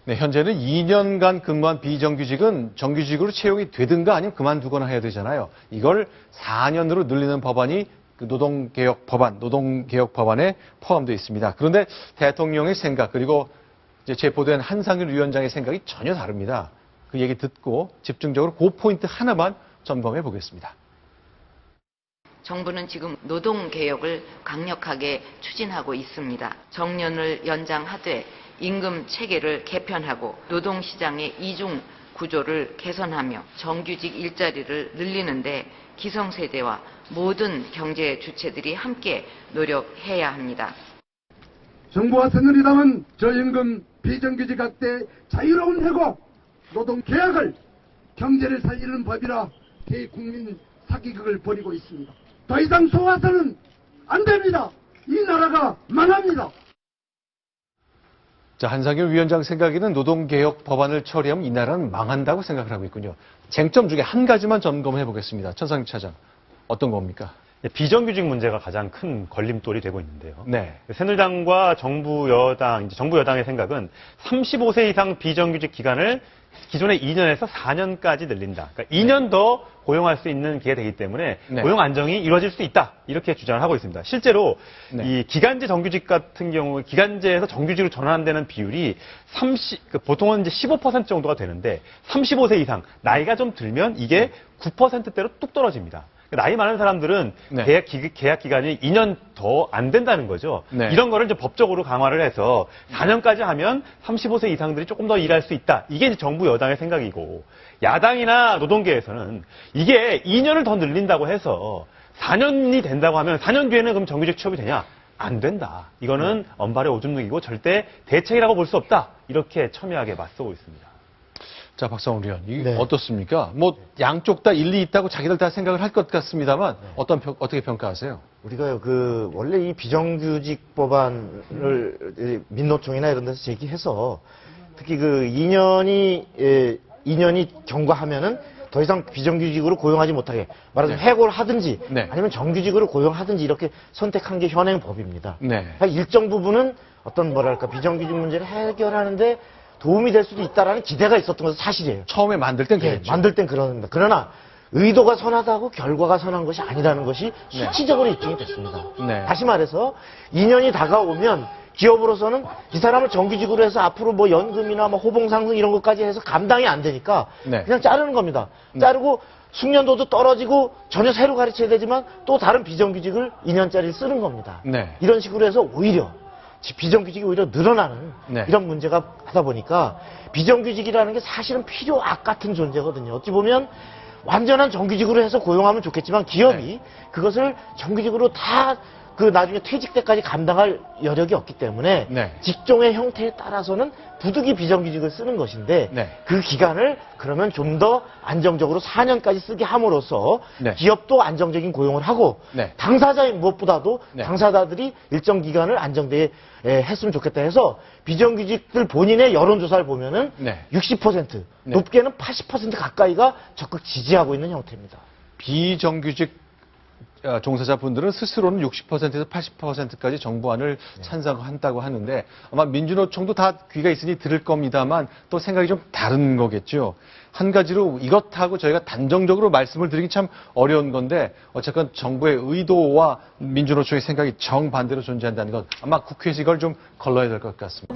네, 현재는 2년간 근무한 비정규직은 정규직으로 채용이 되든가 아니면 그만두거나 해야 되잖아요. 이걸 4년으로 늘리는 법안이 그 노동개혁 법안에 포함되어 있습니다. 그런데 대통령의 생각 그리고 이제 체포된 한상윤 위원장의 생각이 전혀 다릅니다. 그 얘기 듣고 집중적으로 그 포인트 하나만 점검해 보겠습니다. 정부는 지금 노동개혁을 강력하게 추진하고 있습니다. 정년을 연장하되 임금 체계를 개편하고 노동시장의 이중 구조를 개선하며 정규직 일자리를 늘리는데 기성세대와 모든 경제 주체들이 함께 노력해야 합니다. 정부와 새누리당은 저임금 비정규직 학대 자유로운 해고 노동개혁을 경제를 살리는 법이라 대국민 사기극을 벌이고 있습니다. 더 이상 속아서는 안 됩니다. 이 나라가 망합니다. 자, 한상윤 위원장 생각에는 노동개혁 법안을 처리하면 이 나라는 망한다고 생각을 하고 있군요. 쟁점 중에 한 가지만 점검해 보겠습니다. 천상임 차장, 어떤 겁니까? 비정규직 문제가 가장 큰 걸림돌이 되고 있는데요. 네. 새누리당과 정부 여당의 생각은 35세 이상 비정규직 기간을 기존의 2년에서 4년까지 늘린다. 그러니까 2년 더 고용할 수 있는 기회가 되기 때문에 네. 고용 안정이 이루어질 수 있다. 이렇게 주장을 하고 있습니다. 실제로 네. 이 기간제 정규직 같은 경우 기간제에서 정규직으로 전환되는 비율이 보통은 이제 15% 정도가 되는데 35세 이상 나이가 좀 들면 이게 9%대로 뚝 떨어집니다. 나이 많은 사람들은 네. 계약 기간이 2년 더 안 된다는 거죠. 네. 이런 거를 이제 법적으로 강화를 해서 4년까지 하면 35세 이상들이 조금 더 일할 수 있다. 이게 이제 정부 여당의 생각이고 야당이나 노동계에서는 이게 2년을 더 늘린다고 해서 4년이 된다고 하면 4년 뒤에는 그럼 정규직 취업이 되냐? 안 된다. 이거는 언발의 오줌 누기고 절대 대책이라고 볼 수 없다. 이렇게 첨예하게 맞서고 있습니다. 자, 박상훈 의원, 이게 네. 어떻습니까? 뭐 양쪽 다 일리 있다고 자기들 다 생각을 할 것 같습니다만 어떻게 평가하세요? 우리가 원래 이 비정규직 법안을 민노총이나 이런 데서 제기해서 특히 2년이 경과하면은 더 이상 비정규직으로 고용하지 못하게 말하자면 네. 해고를 하든지 네. 아니면 정규직으로 고용하든지 이렇게 선택한 게 현행법입니다. 네. 그러니까 일정 부분은 어떤 비정규직 문제를 해결하는데 도움이 될 수도 있다라는 기대가 있었던 것은 사실이에요. 처음에 만들 땐 예, 그랬죠. 만들 땐 그럽니다. 그러나 의도가 선하다고 결과가 선한 것이 아니라는 것이 네. 수치적으로 입증이 됐습니다. 네. 다시 말해서 2년이 다가오면 기업으로서는 이 사람을 정규직으로 해서 앞으로 뭐 연금이나 뭐 호봉 상승 이런 것까지 해서 감당이 안 되니까 네. 그냥 자르는 겁니다. 네. 자르고 숙련도도 떨어지고 전혀 새로 가르쳐야 되지만 또 다른 비정규직을 2년짜리를 쓰는 겁니다. 네. 이런 식으로 해서 오히려 비정규직이 오히려 늘어나는 네. 이런 문제가 하다 보니까 비정규직이라는 게 사실은 필요악 같은 존재거든요. 어찌 보면 완전한 정규직으로 해서 고용하면 좋겠지만 기업이 네. 그것을 정규직으로 다 나중에 퇴직 때까지 감당할 여력이 없기 때문에 네. 직종의 형태에 따라서는 부득이 비정규직을 쓰는 것인데 네. 그 기간을 그러면 좀 더 안정적으로 4년까지 쓰게 함으로써 네. 기업도 안정적인 고용을 하고 네. 당사자인 무엇보다도 네. 당사자들이 일정 기간을 안정되게 했으면 좋겠다 해서 비정규직들 본인의 여론조사를 보면은 네. 60% 네. 높게는 80% 가까이가 적극 지지하고 있는 형태입니다. 비정규직 종사자분들은 스스로는 60%에서 80%까지 정부안을 찬성한다고 하는데 아마 민주노총도 다 귀가 있으니 들을 겁니다만 또 생각이 좀 다른 거겠죠. 한 가지로 이것하고 저희가 단정적으로 말씀을 드리기 참 어려운 건데 어쨌건 정부의 의도와 민주노총의 생각이 정반대로 존재한다는 건 아마 국회에서 이걸 좀 걸러야 될 것 같습니다.